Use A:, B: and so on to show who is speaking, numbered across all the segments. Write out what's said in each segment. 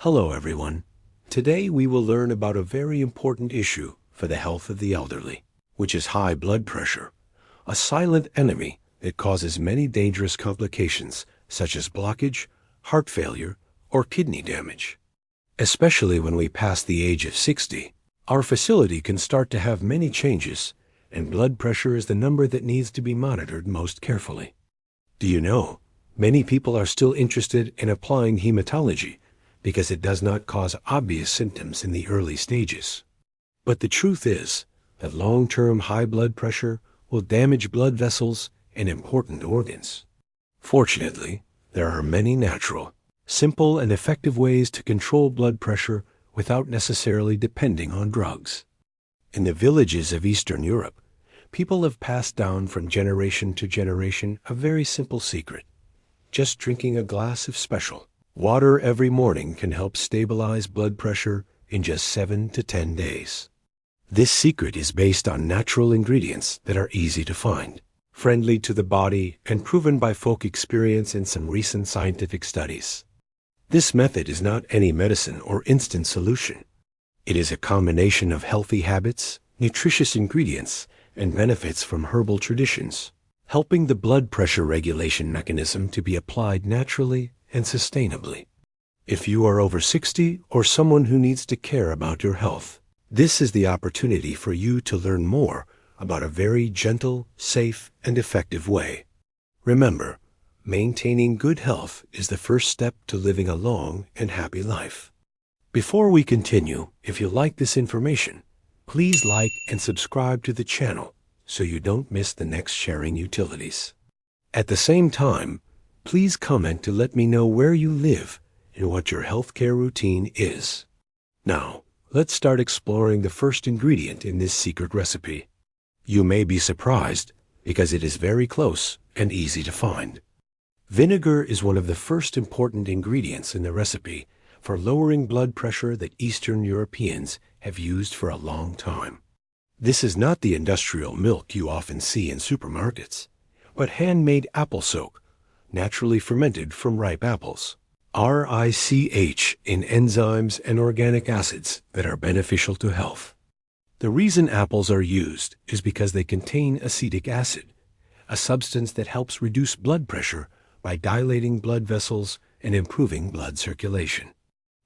A: Hello everyone. Today we will learn about a very important issue for the health of the elderly, which is high blood pressure, a silent enemy that causes many dangerous complications such as blockage, heart failure, or kidney damage. Especially when we pass the age of 60, our facility can start to have many changes, and blood pressure is the number that needs to be monitored most carefully. Do you know, many people are still interested in applying hematology because it does not cause obvious symptoms in the early stages. But the truth is that long-term high blood pressure will damage blood vessels and important organs. Fortunately, there are many natural, simple, and effective ways to control blood pressure without necessarily depending on drugs. In the villages of Eastern Europe, people have passed down from generation to generation a very simple secret. Just drinking a glass of special water every morning can help stabilize blood pressure in just 7 to 10 days. This secret is based on natural ingredients that are easy to find, friendly to the body, and proven by folk experience in some recent scientific studies. This method is not any medicine or instant solution. It is a combination of healthy habits, nutritious ingredients, and benefits from herbal traditions, helping the blood pressure regulation mechanism to be applied naturally and sustainably. If you are over 60 or someone who needs to care about your health, this is the opportunity for you to learn more about a very gentle, safe, and effective way. Remember, maintaining good health is the first step to living a long and happy life. Before we continue, if you like this information, please like and subscribe to the channel so you don't miss the next sharing utilities. At the same time, please comment to let me know where you live and what your healthcare routine is. Now, let's start exploring the first ingredient in this secret recipe. You may be surprised because it is very close and easy to find. Vinegar is one of the first important ingredients in the recipe for lowering blood pressure that Eastern Europeans have used for a long time. This is not the industrial milk you often see in supermarkets, but handmade apple soak, naturally fermented from ripe apples, RICH in enzymes and organic acids that are beneficial to health. The reason apples are used is because they contain acetic acid, a substance that helps reduce blood pressure by dilating blood vessels and improving blood circulation.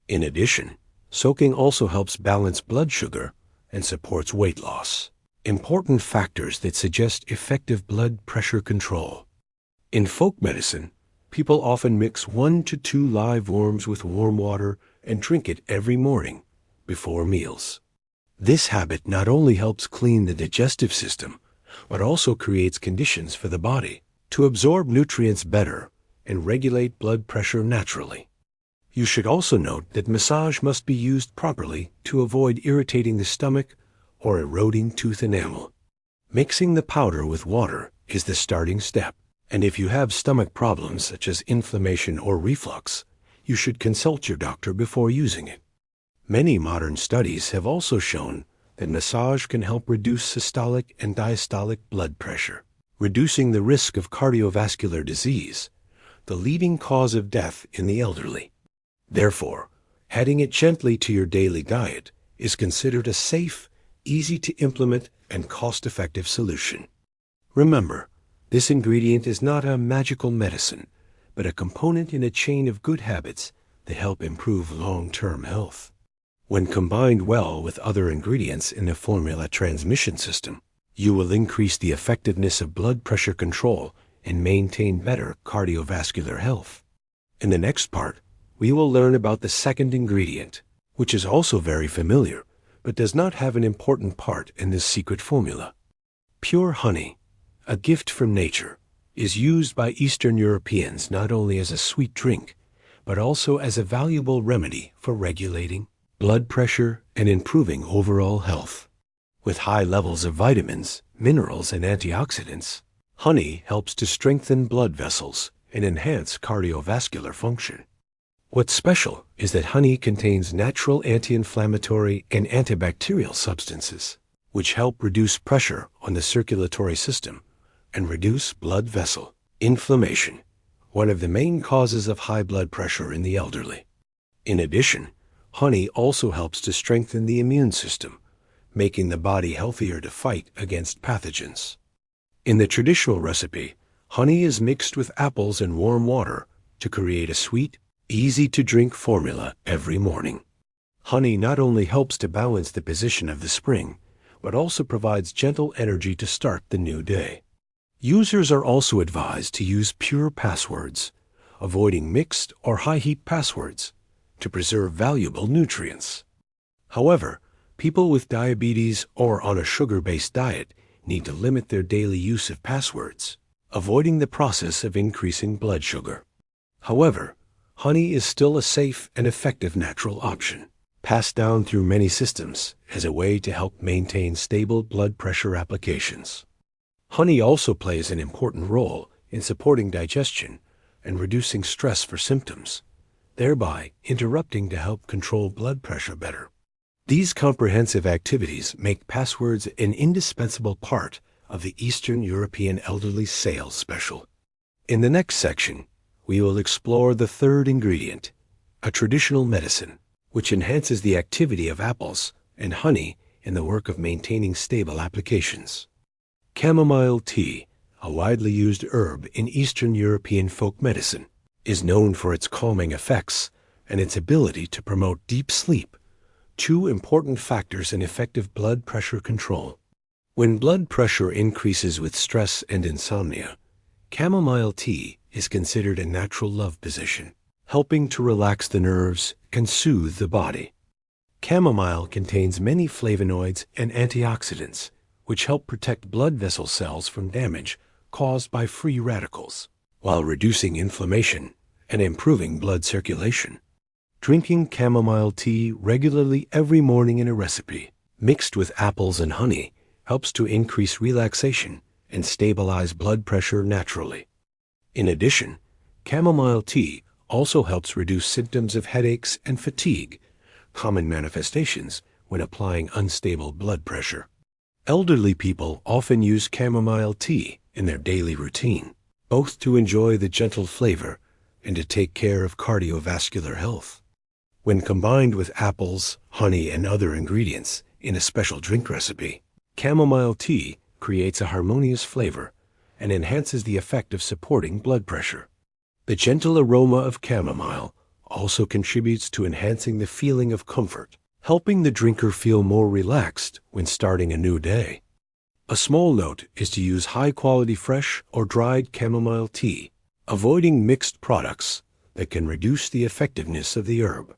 A: In addition, soaking also helps balance blood sugar and supports weight loss, important factors that suggest effective blood pressure control. In folk medicine, people often mix 1 to 2 live worms with warm water and drink it every morning before meals. This habit not only helps clean the digestive system, but also creates conditions for the body to absorb nutrients better and regulate blood pressure naturally. You should also note that massage must be used properly to avoid irritating the stomach or eroding tooth enamel. Mixing the powder with water is the starting step, and if you have stomach problems such as inflammation or reflux, you should consult your doctor before using it. Many modern studies have also shown that massage can help reduce systolic and diastolic blood pressure, reducing the risk of cardiovascular disease, the leading cause of death in the elderly. Therefore, adding it gently to your daily diet is considered a safe, easy to implement, and cost-effective solution. Remember, this ingredient is not a magical medicine, but a component in a chain of good habits that help improve long-term health. When combined well with other ingredients in the formula transmission system, you will increase the effectiveness of blood pressure control and maintain better cardiovascular health. In the next part, we will learn about the second ingredient, which is also very familiar, but does not have an important part in this secret formula. Pure honey, a gift from nature, is used by Eastern Europeans not only as a sweet drink, but also as a valuable remedy for regulating blood pressure and improving overall health. With high levels of vitamins, minerals, and antioxidants, honey helps to strengthen blood vessels and enhance cardiovascular function. What's special is that honey contains natural anti-inflammatory and antibacterial substances, which help reduce pressure on the circulatory system and reduce blood vessel inflammation, one of the main causes of high blood pressure in the elderly. In addition, honey also helps to strengthen the immune system, making the body healthier to fight against pathogens. In the traditional recipe, honey is mixed with apples and warm water to create a sweet, easy-to-drink formula every morning. Honey not only helps to balance the position of the spring, but also provides gentle energy to start the new day. Users are also advised to use pure passwords, avoiding mixed or high-heat passwords, to preserve valuable nutrients. However, people with diabetes or on a sugar-based diet need to limit their daily use of passwords, avoiding the process of increasing blood sugar. However, honey is still a safe and effective natural option, passed down through many systems as a way to help maintain stable blood pressure applications. Honey also plays an important role in supporting digestion and reducing stress for symptoms, thereby interrupting to help control blood pressure better. These comprehensive activities make passwords an indispensable part of the Eastern European Elderly Sales Special. In the next section, we will explore the third ingredient, a traditional medicine, which enhances the activity of apples and honey in the work of maintaining stable applications. Chamomile tea, a widely used herb in Eastern European folk medicine, is known for its calming effects and its ability to promote deep sleep, two important factors in effective blood pressure control. When blood pressure increases with stress and insomnia, chamomile tea is considered a natural love position, helping to relax the nerves and soothe the body. Chamomile contains many flavonoids and antioxidants, which help protect blood vessel cells from damage caused by free radicals, while reducing inflammation and improving blood circulation. Drinking chamomile tea regularly every morning in a recipe, mixed with apples and honey, helps to increase relaxation and stabilize blood pressure naturally. In addition, chamomile tea also helps reduce symptoms of headaches and fatigue, common manifestations when applying unstable blood pressure. Elderly people often use chamomile tea in their daily routine, both to enjoy the gentle flavor and to take care of cardiovascular health. When combined with apples, honey, and other ingredients in a special drink recipe, chamomile tea creates a harmonious flavor and enhances the effect of supporting blood pressure. The gentle aroma of chamomile also contributes to enhancing the feeling of comfort, helping the drinker feel more relaxed when starting a new day. A small note is to use high-quality fresh or dried chamomile tea, avoiding mixed products that can reduce the effectiveness of the herb.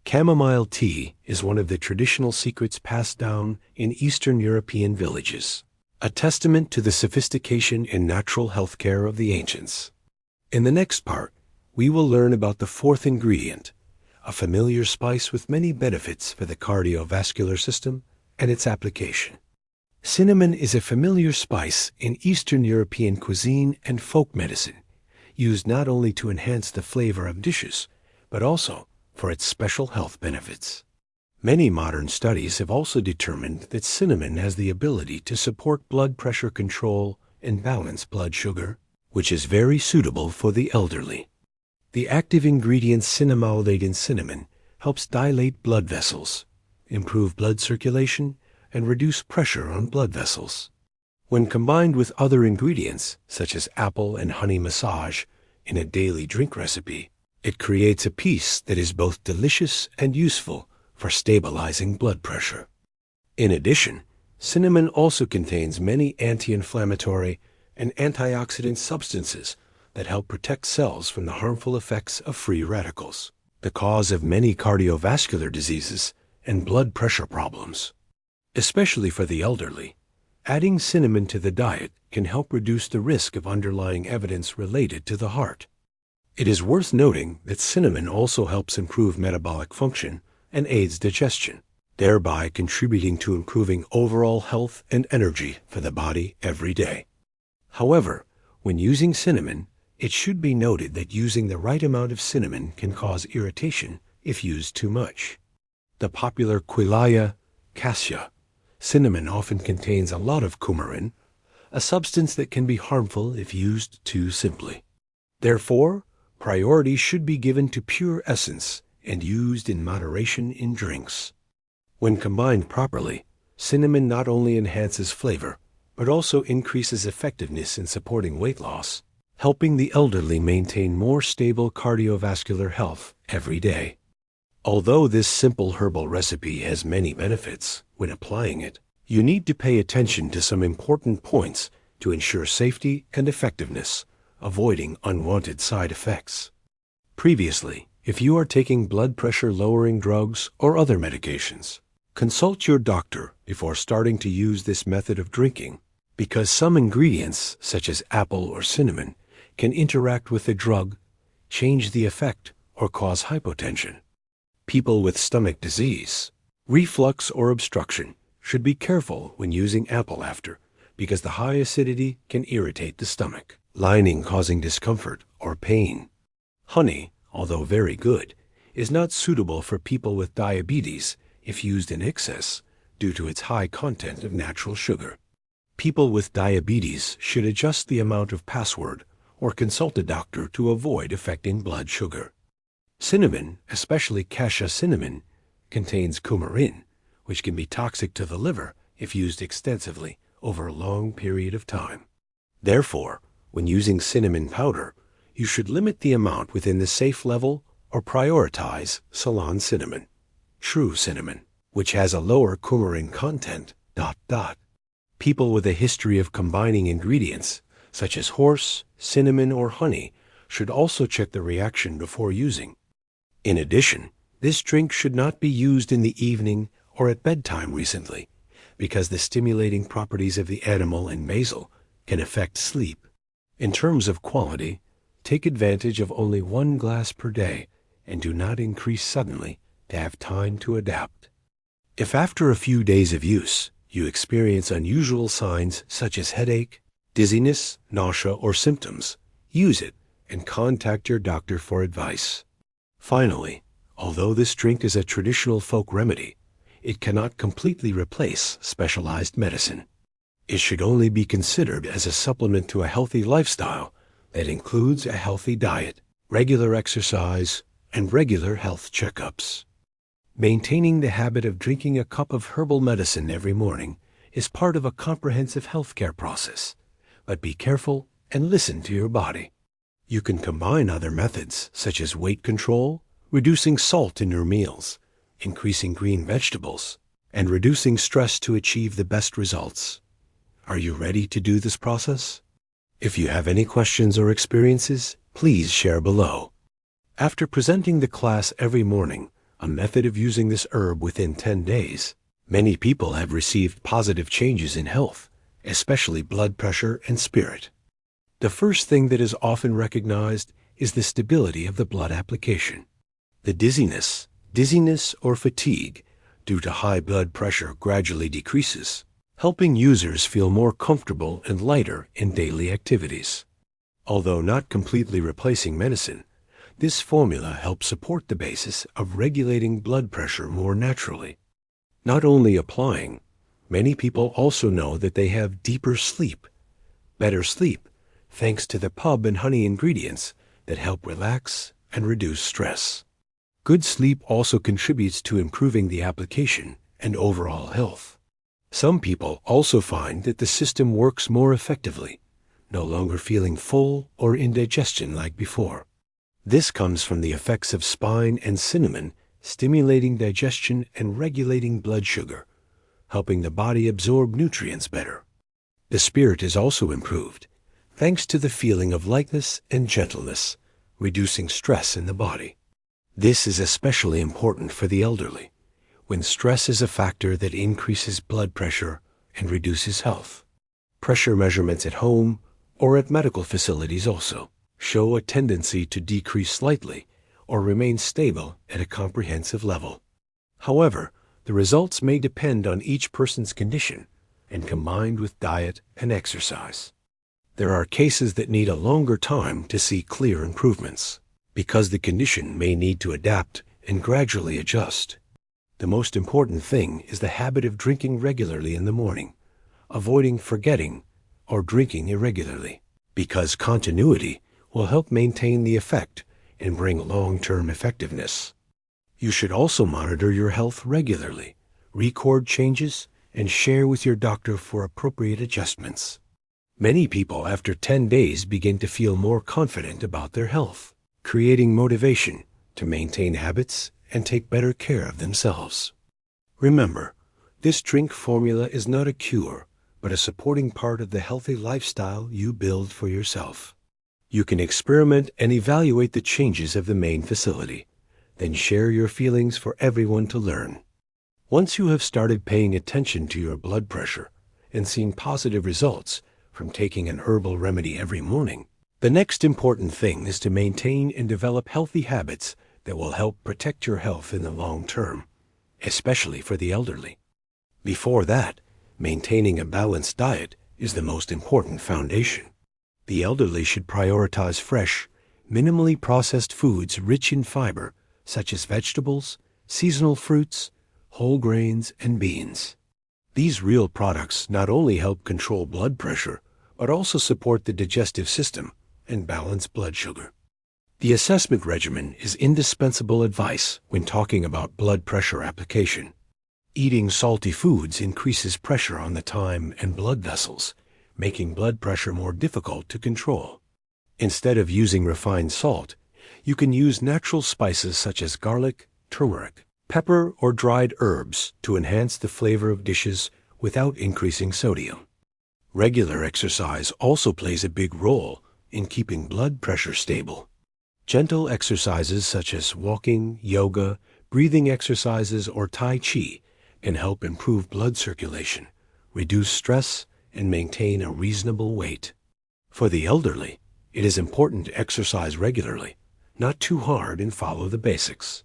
A: Chamomile tea is one of the traditional secrets passed down in Eastern European villages, a testament to the sophistication in natural health care of the ancients. In the next part, we will learn about the fourth ingredient, a familiar spice with many benefits for the cardiovascular system and its application. Cinnamon is a familiar spice in Eastern European cuisine and folk medicine, used not only to enhance the flavor of dishes, but also for its special health benefits. Many modern studies have also determined that cinnamon has the ability to support blood pressure control and balance blood sugar, which is very suitable for the elderly. The active ingredient cinnamolidate in cinnamon helps dilate blood vessels, improve blood circulation, and reduce pressure on blood vessels. When combined with other ingredients, such as apple and honey massage, in a daily drink recipe, it creates a piece that is both delicious and useful for stabilizing blood pressure. In addition, cinnamon also contains many anti-inflammatory and antioxidant substances that help protect cells from the harmful effects of free radicals, the cause of many cardiovascular diseases and blood pressure problems. Especially for the elderly, adding cinnamon to the diet can help reduce the risk of underlying evidence related to the heart. It is worth noting that cinnamon also helps improve metabolic function and aids digestion, thereby contributing to improving overall health and energy for the body every day. However, when using cinnamon, it should be noted that using the right amount of cinnamon can cause irritation if used too much. The popular Quilaya cassia cinnamon often contains a lot of coumarin, a substance that can be harmful if used too simply. Therefore, priority should be given to pure essence and used in moderation in drinks. When combined properly, cinnamon not only enhances flavor, but also increases effectiveness in supporting weight loss, helping the elderly maintain more stable cardiovascular health every day. Although this simple herbal recipe has many benefits when applying it, you need to pay attention to some important points to ensure safety and effectiveness, avoiding unwanted side effects. Previously, if you are taking blood pressure lowering drugs or other medications, consult your doctor before starting to use this method of drinking, because some ingredients, such as apple or cinnamon, can interact with the drug, change the effect, or cause hypotension. People with stomach disease, reflux, or obstruction should be careful when using apple after, because the high acidity can irritate the stomach lining, causing discomfort or pain. Honey, although very good, is not suitable for people with diabetes if used in excess due to its high content of natural sugar. People with diabetes should adjust the amount of password or consult a doctor to avoid affecting blood sugar. Cinnamon, especially cassia cinnamon, contains coumarin, which can be toxic to the liver if used extensively over a long period of time. Therefore, when using cinnamon powder, you should limit the amount within the safe level or prioritize Ceylon cinnamon, true cinnamon, which has a lower coumarin content. People with a history of combining ingredients, such as horse, cinnamon, or honey, should also check the reaction before using. In addition, this drink should not be used in the evening or at bedtime recently, because the stimulating properties of the animal and basil can affect sleep. In terms of quality, take advantage of only 1 glass per day and do not increase suddenly to have time to adapt. If after a few days of use, you experience unusual signs such as headache, dizziness, nausea, or symptoms, use it and contact your doctor for advice. Finally, although this drink is a traditional folk remedy, it cannot completely replace specialized medicine. It should only be considered as a supplement to a healthy lifestyle that includes a healthy diet, regular exercise, and regular health checkups. Maintaining the habit of drinking a cup of herbal medicine every morning is part of a comprehensive healthcare process, but be careful and listen to your body. You can combine other methods such as weight control, reducing salt in your meals, increasing green vegetables, and reducing stress to achieve the best results. Are you ready to do this process? If you have any questions or experiences, please share below. After presenting the class every morning a method of using this herb within 10 days, many people have received positive changes in health, especially blood pressure and spirit. The first thing that is often recognized is the stability of the blood application. The dizziness or fatigue due to high blood pressure gradually decreases, helping users feel more comfortable and lighter in daily activities. Although not completely replacing medicine, this formula helps support the basis of regulating blood pressure more naturally. Not only applying, many people also know that they have deeper sleep, better sleep, thanks to the pub and honey ingredients that help relax and reduce stress. Good sleep also contributes to improving the application and overall health. Some people also find that the system works more effectively, no longer feeling full or indigestion like before. This comes from the effects of spine and cinnamon stimulating digestion and regulating blood sugar, helping the body absorb nutrients better. The spirit is also improved, thanks to the feeling of lightness and gentleness, reducing stress in the body. This is especially important for the elderly, when stress is a factor that increases blood pressure and reduces health. Pressure measurements at home or at medical facilities also show a tendency to decrease slightly or remain stable at a comprehensive level. However, the results may depend on each person's condition and combined with diet and exercise. There are cases that need a longer time to see clear improvements, because the condition may need to adapt and gradually adjust. The most important thing is the habit of drinking regularly in the morning, avoiding forgetting or drinking irregularly, because continuity will help maintain the effect and bring long-term effectiveness. You should also monitor your health regularly, record changes, and share with your doctor for appropriate adjustments. Many people after 10 days begin to feel more confident about their health, creating motivation to maintain habits and take better care of themselves. Remember, this drink formula is not a cure, but a supporting part of the healthy lifestyle you build for yourself. You can experiment and evaluate the changes of the main facility, then share your feelings for everyone to learn. Once you have started paying attention to your blood pressure and seen positive results from taking an herbal remedy every morning, the next important thing is to maintain and develop healthy habits that will help protect your health in the long term, especially for the elderly. Before that, maintaining a balanced diet is the most important foundation. The elderly should prioritize fresh, minimally processed foods rich in fiber, such as vegetables, seasonal fruits, whole grains, and beans. These real products not only help control blood pressure, but also support the digestive system and balance blood sugar. The assessment regimen is indispensable advice when talking about blood pressure application. Eating salty foods increases pressure on the thyme and blood vessels, making blood pressure more difficult to control. Instead of using refined salt, you can use natural spices such as garlic, turmeric, pepper, or dried herbs to enhance the flavor of dishes without increasing sodium. Regular exercise also plays a big role in keeping blood pressure stable. Gentle exercises such as walking, yoga, breathing exercises, or Tai Chi can help improve blood circulation, reduce stress, and maintain a reasonable weight. For the elderly, it is important to exercise regularly, not too hard, and follow the basics.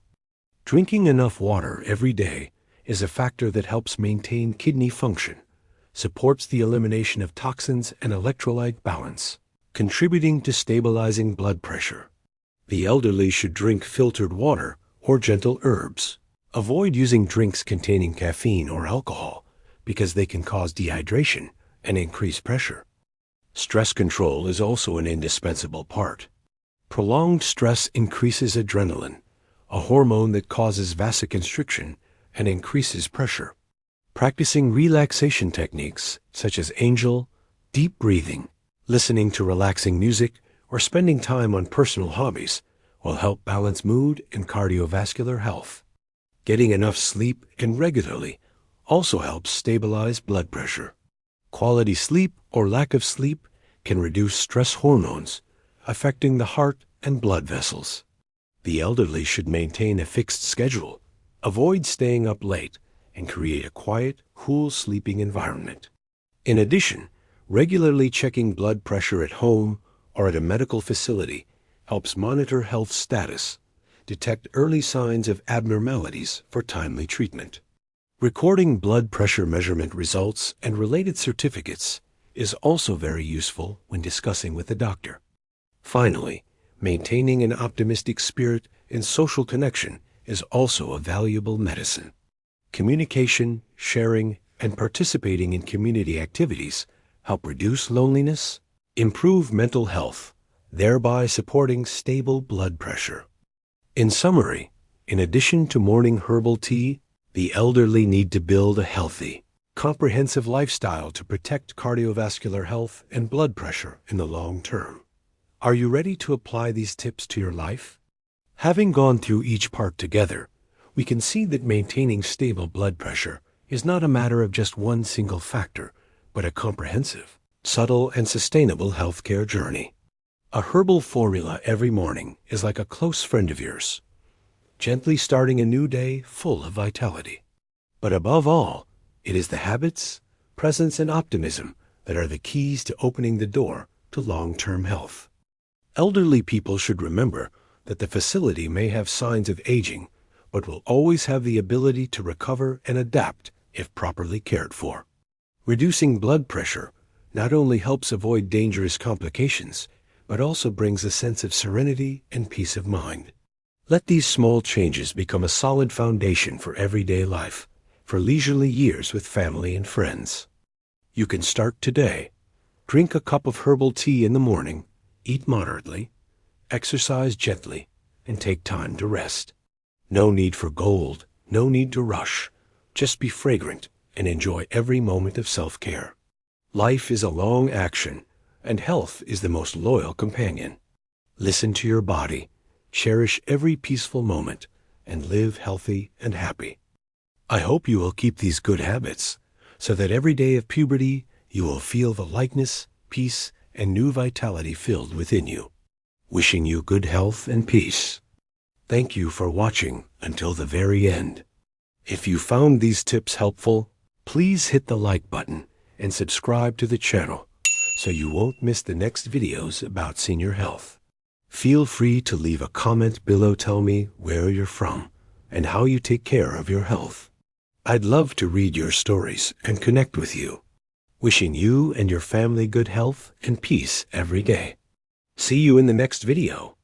A: Drinking enough water every day is a factor that helps maintain kidney function, supports the elimination of toxins and electrolyte balance, contributing to stabilizing blood pressure. The elderly should drink filtered water or gentle herbs. Avoid using drinks containing caffeine or alcohol because they can cause dehydration and increase pressure. Stress control is also an indispensable part. Prolonged stress increases adrenaline, a hormone that causes vasoconstriction and increases pressure. Practicing relaxation techniques such as angel, deep breathing, listening to relaxing music, or spending time on personal hobbies will help balance mood and cardiovascular health. Getting enough sleep and regularly also helps stabilize blood pressure. Quality sleep or lack of sleep can reduce stress hormones, affecting the heart and blood vessels. The elderly should maintain a fixed schedule, avoid staying up late, and create a quiet, cool sleeping environment. In addition, regularly checking blood pressure at home or at a medical facility helps monitor health status, detect early signs of abnormalities for timely treatment. Recording blood pressure measurement results and related certificates is also very useful when discussing with a doctor. Finally, maintaining an optimistic spirit and social connection is also a valuable medicine. Communication, sharing, and participating in community activities help reduce loneliness, improve mental health, thereby supporting stable blood pressure. In summary, in addition to morning herbal tea, the elderly need to build a healthy, comprehensive lifestyle to protect cardiovascular health and blood pressure in the long term. Are you ready to apply these tips to your life? Having gone through each part together, we can see that maintaining stable blood pressure is not a matter of just one single factor, but a comprehensive, subtle, and sustainable healthcare journey. A herbal formula every morning is like a close friend of yours, gently starting a new day full of vitality. But above all, it is the habits, presence, and optimism that are the keys to opening the door to long-term health. Elderly people should remember that the facility may have signs of aging, but will always have the ability to recover and adapt if properly cared for. Reducing blood pressure not only helps avoid dangerous complications, but also brings a sense of serenity and peace of mind. Let these small changes become a solid foundation for everyday life, for leisurely years with family and friends. You can start today. Drink a cup of herbal tea in the morning, eat moderately, exercise gently, and take time to rest. No need for gold, no need to rush. Just be fragrant and enjoy every moment of self-care. Life is a long action, and health is the most loyal companion. Listen to your body, cherish every peaceful moment, and live healthy and happy. I hope you will keep these good habits, so that every day of puberty you will feel the lightness, peace, and new vitality filled within you. Wishing you good health and peace. Thank you for watching until the very end. If you found these tips helpful, please hit the like button and subscribe to the channel so you won't miss the next videos about senior health. Feel free to leave a comment below. Tell me where you're from and how you take care of your health. I'd love to read your stories and connect with you. Wishing you and your family good health and peace every day. See you in the next video.